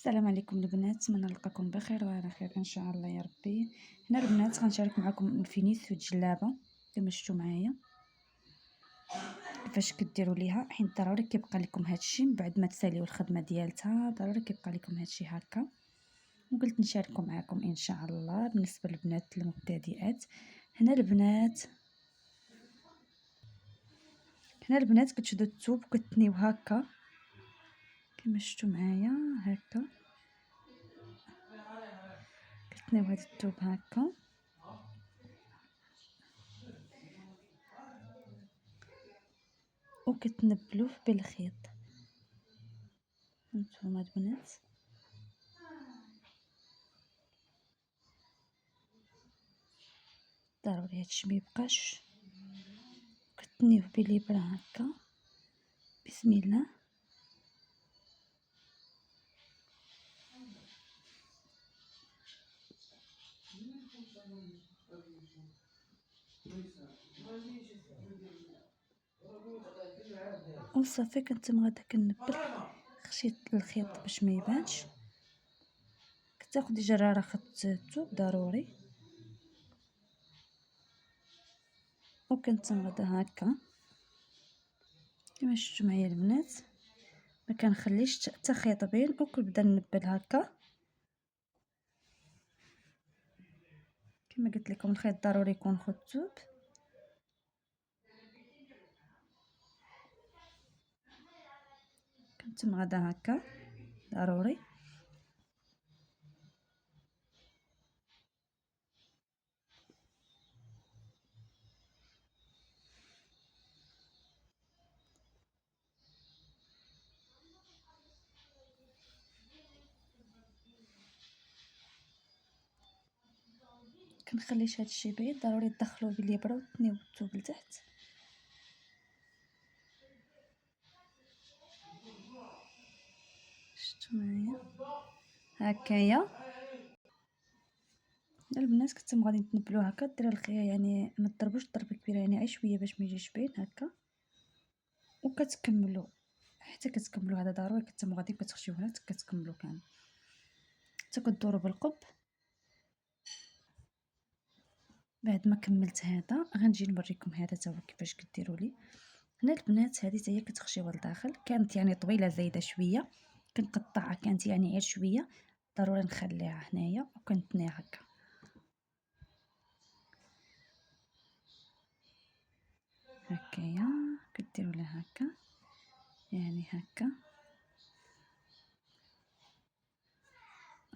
السلام عليكم البنات، نتمنى نلقاكم بخير وعلى خير ان شاء الله يا ربي. هنا البنات غنشارك معكم الفينيس والجلابه كما شفتوا معايا كيفاش كديروا ليها، حيت ضروري كيبقى لكم هادشي من بعد ما تساليو الخدمه ديالتها، ضروري كيبقى لكم هادشي هكا، وقلت نشاركه معكم ان شاء الله. بالنسبه للبنات المبتدئات، هنا البنات كتشدوا الثوب وكتنيو هكا كما شفتوا معايا هكا، كتنيو هاد الثوب هكا وكتنبلوه بالخيط. هانتوما البنات ضروري هادشي ميبقاش، كتنيوه بالابره هكا بسم الله. وصافي كنتم غادا كنبل خشيت الخيط باش ما يبانش، كتاخدي جراره خط الثوب ضروري، وكنتم غادا هكا كما شفتوا معايا البنات، ما كنخليش حتى خيط بين، وكنبدا نبل هكا كما قلت لكم. الخيط ضروري يكون خط الثوب، كنتم غادا هكا ضروري. كنخليش هادشي بعيد، ضروري تدخلوه بالابره وتنيو الثوب لتحت. شفتوا معايا هكايا البنات، كنتم غادي تنبلو هكا، ديروا الخيا يعني ما تضربوش ضربه كبيره، يعني غير شويه باش ما يجيش باين هكا، وكتكملوا حتى كتكملوا. هذا ضروري كنتم غادي كتخشيو هنا حتى كتكملوا كامل، حتى كدوروا بالقب. بعد ما كملت هذا غنجي نوريكم هذا تا هو كيفاش كديروا لي. هنا البنات هذه حتى هي كتخشيوها لداخل، كانت يعني طويله زايده شويه كنقطعها، كانت يعني غير شويه، ضروري نخليها هنايا وكنتنيها هكا هكايا، كديروا لها هكا يعني هكا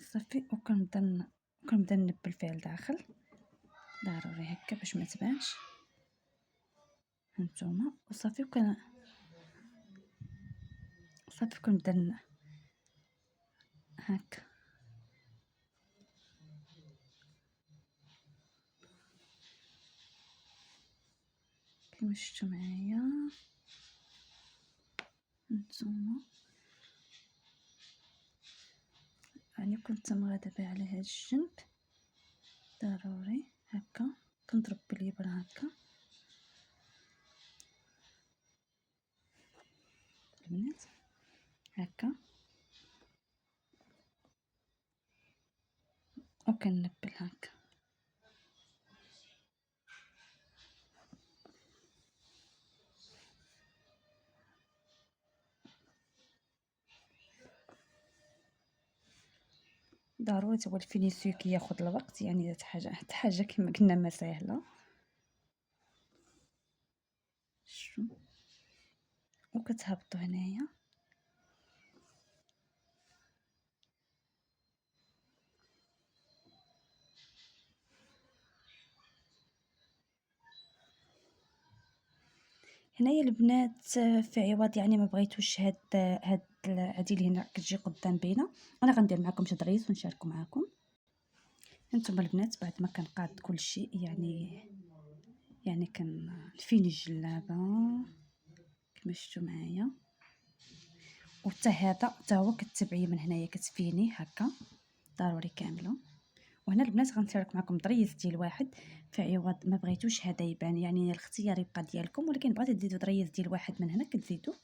صافي، وكنبدا نبل فيها لداخل ضروري هكا باش ما تبانش. هانتوما وصافي صافي كنبدا هكا كما شفتوا معايا. هانتوما يعني كنت مغادبة على هاد الجنب ضروري هكا، كنضرب بالابره هكا البنات هكا، وكنبل هكا. ضروري هو الفينيسيو كياخد الوقت، يعني حتى حاجه كما قلنا ما سهله. شو وكتهبطوا هنايا هنايا البنات في عوض يعني ما بغيتوش هاد هادي اللي هنا كتجي قدام بينا، انا غندير معكم تدريس ونشاركو معكم. هانتوما البنات بعد ما كنقاد كل شيء يعني كنفيني الجلابه كما شفتوا معايا، وحتى هذا حتى هو كتبعيه من هنايا كتفيني هكا ضروري كامله. وهنا البنات غنشارك معكم دريس ديال واحد، في عوض ما بغيتوش هذا يبان، يعني الاختيار يبقى ديالكم، ولكن بغيتو تزيدوا دريس ديال واحد من هنا كتزيدوا.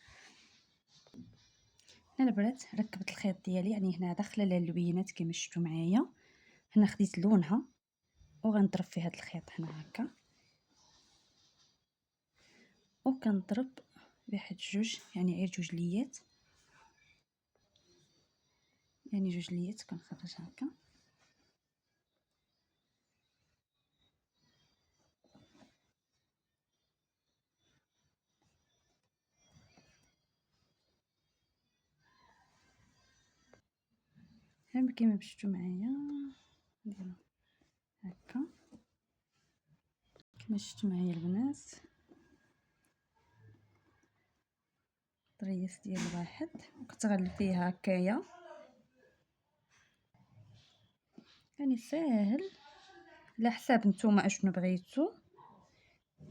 هنا البنات ركبت الخيط ديالي، يعني هنا داخله للوينات كما شفتوا معايا. هنا خديت لونها وغنضرب في هذا الخيط هنا هكا، وكنضرب واحد جوج، يعني غير جوج ليات، يعني جوج ليات كنخرج هكا. ها كيما شفتوا معايا نديرو هكا كما شفتوا معايا البنات. طريس ديال واحد وكتغلف فيها هكايا، يعني ساهل على حساب نتوما اشنو بغيتو،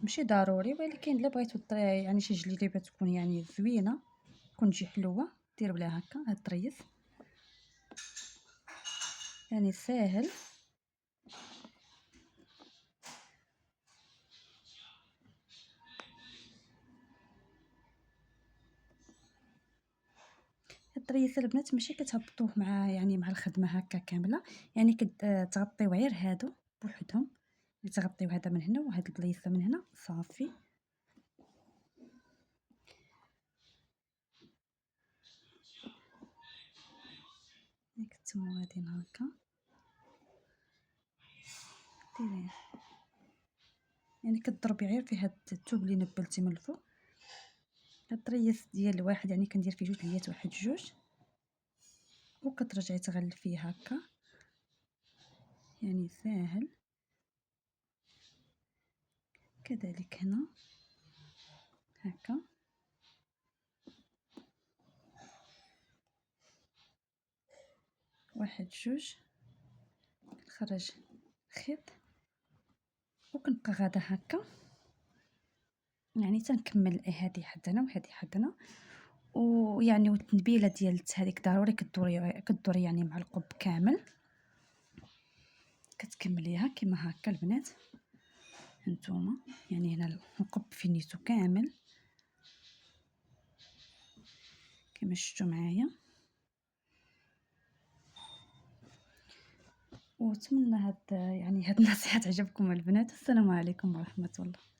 ماشي ضروري، ولكن الا بغيتو يعني شي جليبه تكون يعني زوينه، تكون تجي حلوه، دير بلا هكا هاد الطريس، يعني ساهل. الطريس البنات ماشي كتهبطوه مع يعني مع الخدمه هكا كامله، يعني كتغطيو غير هادو بوحدهم، تغطيو هذا من هنا وهاد البليصه من هنا صافي. نكتمو غاديين هكا ديريه، يعني كتضربي غير في هاد الثوب اللي نبلتي من الفوق. هاد الطريس ديال الواحد يعني كندير فيه جوج ليات، واحد جوج، وكترجعي تغلفيه هكا، يعني ساهل. كذلك هنا هكا، واحد جوج، نخرج خيط وكنبقى غادا هكا، يعني تنكمل هذه حدنا وهذه حدنا. ويعني والتنبيله ديال هذيك ضروري كدوري يعني مع القب كامل، كتكمليها كما هكا البنات هانتوما. يعني هنا القب فينيتو كامل كما شفتوا معايا. واتمنى هاد يعني هاد النصيحه تعجبكم البنات. السلام عليكم ورحمه الله.